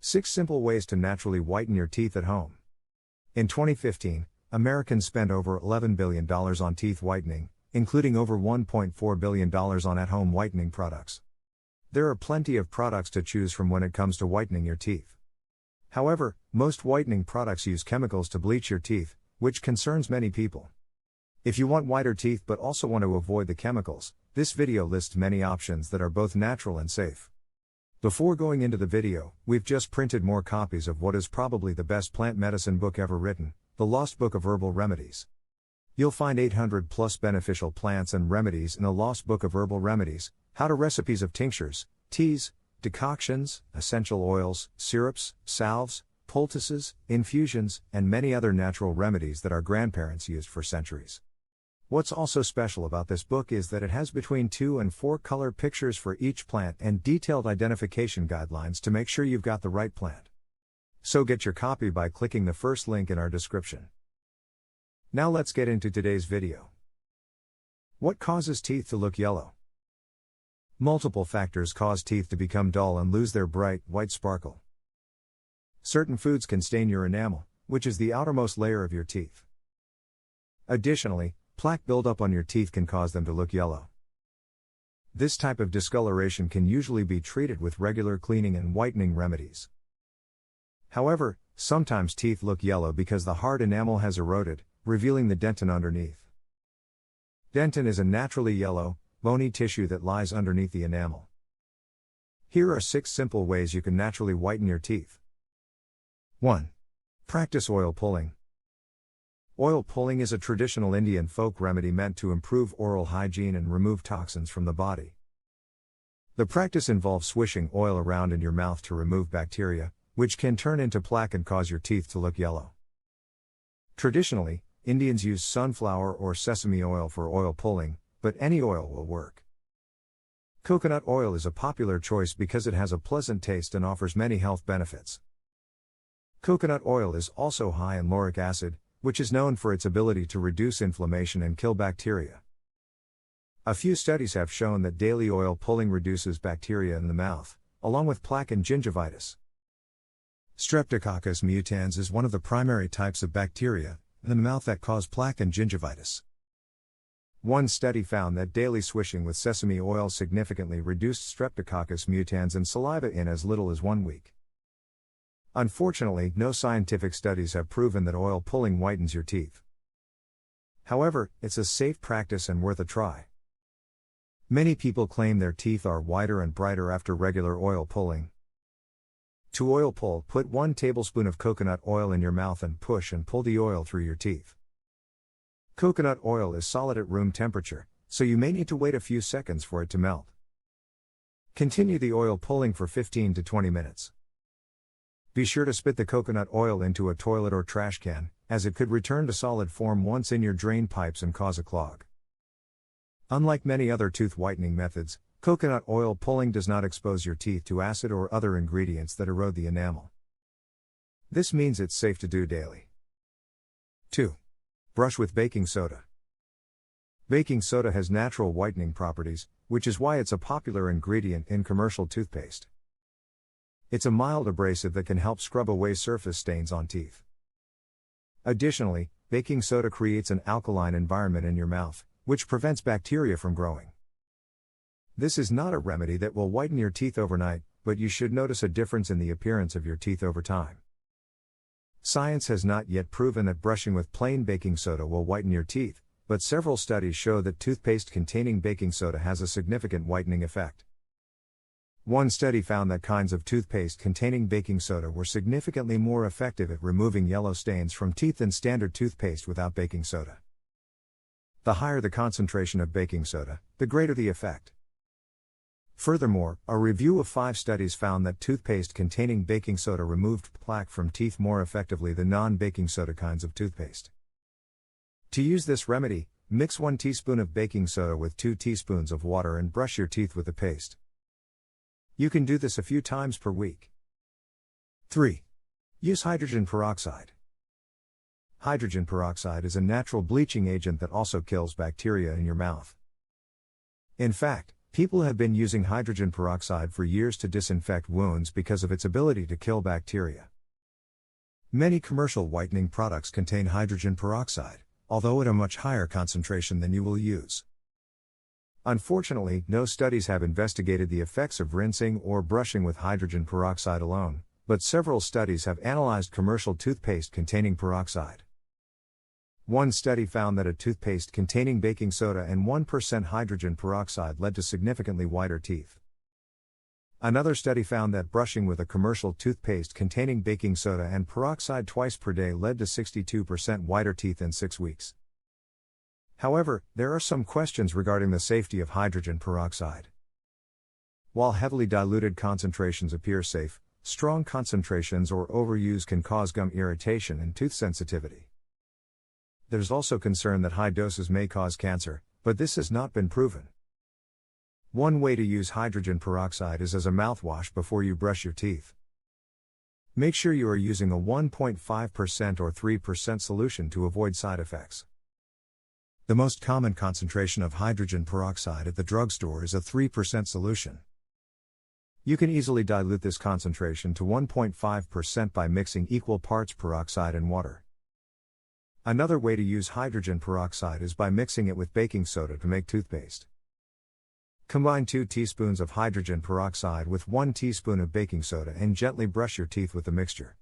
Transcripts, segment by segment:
6 Simple Ways to Naturally Whiten Your Teeth at Home. In 2015, Americans spent over $11 billion on teeth whitening, including over $1.4 billion on at-home whitening products. There are plenty of products to choose from when it comes to whitening your teeth. However, most whitening products use chemicals to bleach your teeth, which concerns many people. If you want whiter teeth but also want to avoid the chemicals, this video lists many options that are both natural and safe. Before going into the video, we've just printed more copies of what is probably the best plant medicine book ever written, The Lost Book of Herbal Remedies. You'll find 800 plus beneficial plants and remedies in The Lost Book of Herbal Remedies, how-to recipes of tinctures, teas, decoctions, essential oils, syrups, salves, poultices, infusions, and many other natural remedies that our grandparents used for centuries. What's also special about this book is that it has between 2 and 4 color pictures for each plant and detailed identification guidelines to make sure you've got the right plant. So get your copy by clicking the first link in our description. Now let's get into today's video. What causes teeth to look yellow? Multiple factors cause teeth to become dull and lose their bright, white sparkle. Certain foods can stain your enamel, which is the outermost layer of your teeth. Additionally, plaque buildup on your teeth can cause them to look yellow. This type of discoloration can usually be treated with regular cleaning and whitening remedies. However, sometimes teeth look yellow because the hard enamel has eroded, revealing the dentin underneath. Dentin is a naturally yellow, bony tissue that lies underneath the enamel. Here are 6 simple ways you can naturally whiten your teeth. 1. Practice oil pulling. Oil pulling is a traditional Indian folk remedy meant to improve oral hygiene and remove toxins from the body. The practice involves swishing oil around in your mouth to remove bacteria, which can turn into plaque and cause your teeth to look yellow. Traditionally, Indians use sunflower or sesame oil for oil pulling, but any oil will work. Coconut oil is a popular choice because it has a pleasant taste and offers many health benefits. Coconut oil is also high in lauric acid, which is known for its ability to reduce inflammation and kill bacteria. A few studies have shown that daily oil pulling reduces bacteria in the mouth, along with plaque and gingivitis. Streptococcus mutans is one of the primary types of bacteria in the mouth that cause plaque and gingivitis. One study found that daily swishing with sesame oil significantly reduced Streptococcus mutans in saliva in as little as 1 week. Unfortunately, no scientific studies have proven that oil pulling whitens your teeth. However, it's a safe practice and worth a try. Many people claim their teeth are whiter and brighter after regular oil pulling. To oil pull, put 1 tablespoon of coconut oil in your mouth and push and pull the oil through your teeth. Coconut oil is solid at room temperature, so you may need to wait a few seconds for it to melt. Continue the oil pulling for 15 to 20 minutes. Be sure to spit the coconut oil into a toilet or trash can, as it could return to solid form once in your drain pipes and cause a clog. Unlike many other tooth whitening methods, coconut oil pulling does not expose your teeth to acid or other ingredients that erode the enamel. This means it's safe to do daily. 2. Brush with baking soda. Baking soda has natural whitening properties, which is why it's a popular ingredient in commercial toothpaste. It's a mild abrasive that can help scrub away surface stains on teeth. Additionally, baking soda creates an alkaline environment in your mouth, which prevents bacteria from growing. This is not a remedy that will whiten your teeth overnight, but you should notice a difference in the appearance of your teeth over time. Science has not yet proven that brushing with plain baking soda will whiten your teeth, but several studies show that toothpaste containing baking soda has a significant whitening effect. One study found that kinds of toothpaste containing baking soda were significantly more effective at removing yellow stains from teeth than standard toothpaste without baking soda. The higher the concentration of baking soda, the greater the effect. Furthermore, a review of 5 studies found that toothpaste containing baking soda removed plaque from teeth more effectively than non-baking soda kinds of toothpaste. To use this remedy, mix 1 teaspoon of baking soda with 2 teaspoons of water and brush your teeth with the paste. You can do this a few times per week. 3. Use hydrogen peroxide. Hydrogen peroxide is a natural bleaching agent that also kills bacteria in your mouth. In fact, People have been using hydrogen peroxide for years to disinfect wounds because of its ability to kill bacteria. Many commercial whitening products contain hydrogen peroxide, although at a much higher concentration than you will use. Unfortunately, no studies have investigated the effects of rinsing or brushing with hydrogen peroxide alone, but several studies have analyzed commercial toothpaste containing peroxide. One study found that a toothpaste containing baking soda and 1% hydrogen peroxide led to significantly whiter teeth. Another study found that brushing with a commercial toothpaste containing baking soda and peroxide twice per day led to 62% whiter teeth in 6 weeks. However, there are some questions regarding the safety of hydrogen peroxide. While heavily diluted concentrations appear safe, strong concentrations or overuse can cause gum irritation and tooth sensitivity. There's also concern that high doses may cause cancer, but this has not been proven. One way to use hydrogen peroxide is as a mouthwash before you brush your teeth. Make sure you are using a 1.5% or 3% solution to avoid side effects. The most common concentration of hydrogen peroxide at the drugstore is a 3% solution. You can easily dilute this concentration to 1.5% by mixing equal parts peroxide and water. Another way to use hydrogen peroxide is by mixing it with baking soda to make toothpaste. Combine 2 teaspoons of hydrogen peroxide with 1 teaspoon of baking soda and gently brush your teeth with the mixture.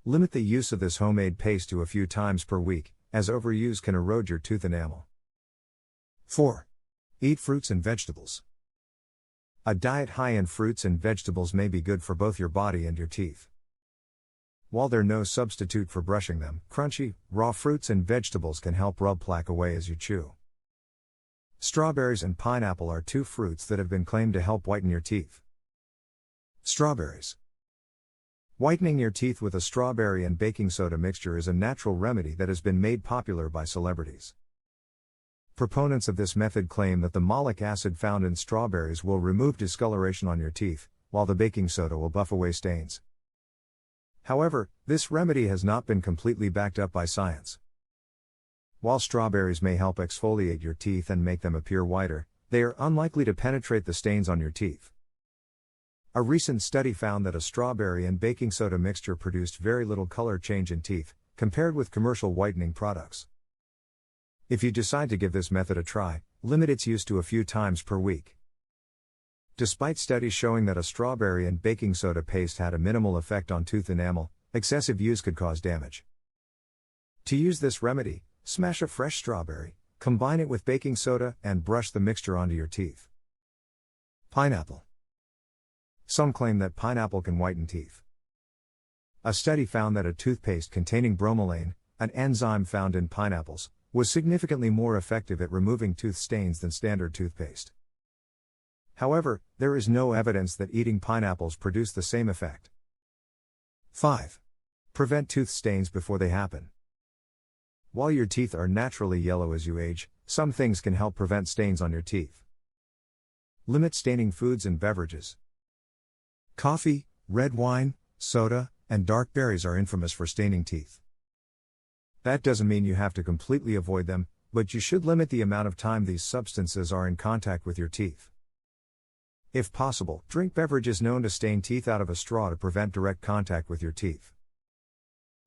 Limit the use of this homemade paste to a few times per week, as overuse can erode your tooth enamel. 4. Eat fruits and vegetables. A diet high in fruits and vegetables may be good for both your body and your teeth. While they're no substitute for brushing them, crunchy, raw fruits and vegetables can help rub plaque away as you chew. Strawberries and pineapple are 2 fruits that have been claimed to help whiten your teeth. Strawberries. Whitening your teeth with a strawberry and baking soda mixture is a natural remedy that has been made popular by celebrities. Proponents of this method claim that the malic acid found in strawberries will remove discoloration on your teeth, while the baking soda will buff away stains. However, this remedy has not been completely backed up by science. While strawberries may help exfoliate your teeth and make them appear whiter, they are unlikely to penetrate the stains on your teeth. A recent study found that a strawberry and baking soda mixture produced very little color change in teeth, compared with commercial whitening products. If you decide to give this method a try, limit its use to a few times per week. Despite studies showing that a strawberry and baking soda paste had a minimal effect on tooth enamel, excessive use could cause damage. To use this remedy, smash a fresh strawberry, combine it with baking soda, and brush the mixture onto your teeth. Pineapple. Some claim that pineapple can whiten teeth. A study found that a toothpaste containing bromelain, an enzyme found in pineapples, was significantly more effective at removing tooth stains than standard toothpaste. However, there is no evidence that eating pineapples produce the same effect. 5. Prevent tooth stains before they happen. While your teeth are naturally yellow as you age, some things can help prevent stains on your teeth. Limit staining foods and beverages. Coffee, red wine, soda, and dark berries are infamous for staining teeth. That doesn't mean you have to completely avoid them, but you should limit the amount of time these substances are in contact with your teeth. If possible, drink beverages known to stain teeth out of a straw to prevent direct contact with your teeth.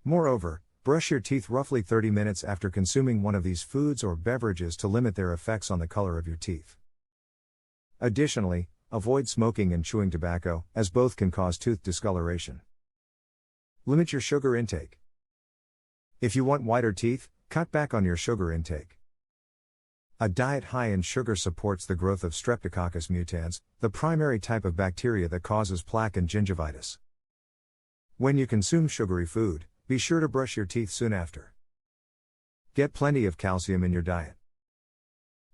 Moreover, brush your teeth roughly 30 minutes after consuming one of these foods or beverages to limit their effects on the color of your teeth. Additionally, avoid smoking and chewing tobacco, as both can cause tooth discoloration. Limit your sugar intake. If you want whiter teeth, cut back on your sugar intake. A diet high in sugar supports the growth of Streptococcus mutans, the primary type of bacteria that causes plaque and gingivitis. When you consume sugary food, be sure to brush your teeth soon after. Get plenty of calcium in your diet.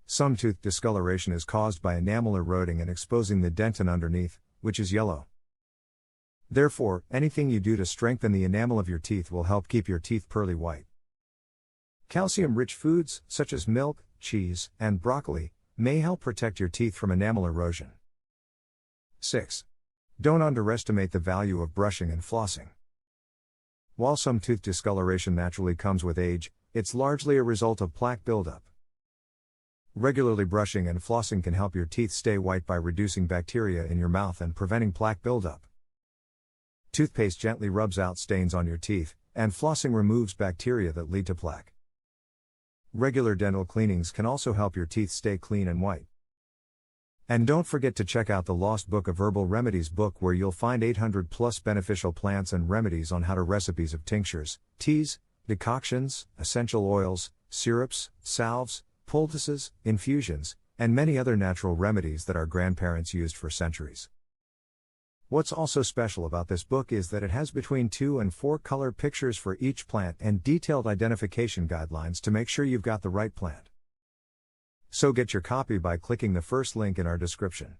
Some tooth discoloration is caused by enamel eroding and exposing the dentin underneath, which is yellow. Therefore, anything you do to strengthen the enamel of your teeth will help keep your teeth pearly white. Calcium-rich foods, such as milk, cheese, and broccoli, may help protect your teeth from enamel erosion. 6. Don't underestimate the value of brushing and flossing. While some tooth discoloration naturally comes with age, it's largely a result of plaque buildup. Regularly brushing and flossing can help your teeth stay white by reducing bacteria in your mouth and preventing plaque buildup. Toothpaste gently rubs out stains on your teeth, and flossing removes bacteria that lead to plaque. Regular dental cleanings can also help your teeth stay clean and white. And don't forget to check out the Lost Book of Herbal Remedies book, where you'll find 800 plus beneficial plants and remedies on how to recipes of tinctures, teas, decoctions, essential oils, syrups, salves, poultices, infusions, and many other natural remedies that our grandparents used for centuries. What's also special about this book is that it has between 2 and 4 color pictures for each plant and detailed identification guidelines to make sure you've got the right plant. So get your copy by clicking the first link in our description.